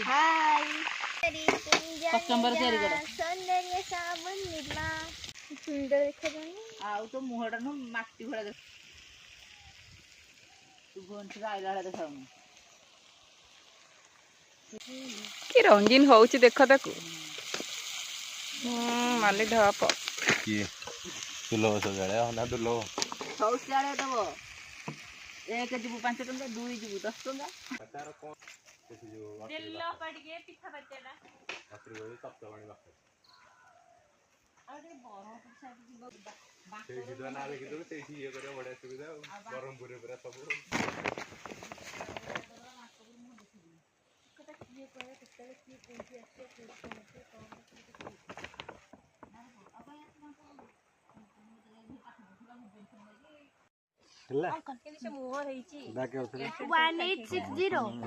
हाय customer तयारी कर सौंदर्य साबुन निर्मा सुंदर देखा आउ तो मुहटा नु माटी भड़ा देख तू भोंस आइला देखा कि रंगीन होउची देख ताकू माली धप किए दुलो सजाड़े ना दुलो शौचालय दब एक जीव 5 टंका 2 जीव 10 टंका तार कोन से जो दिल्लो पड़िए पिठा बचेला अपरी गई तप्त पानी बाके अरे बरो साइड से जिदा ना लेके तो तेजी ये करे बड़ा सुविधा गरम पूरे पूरा सब अंकल 1860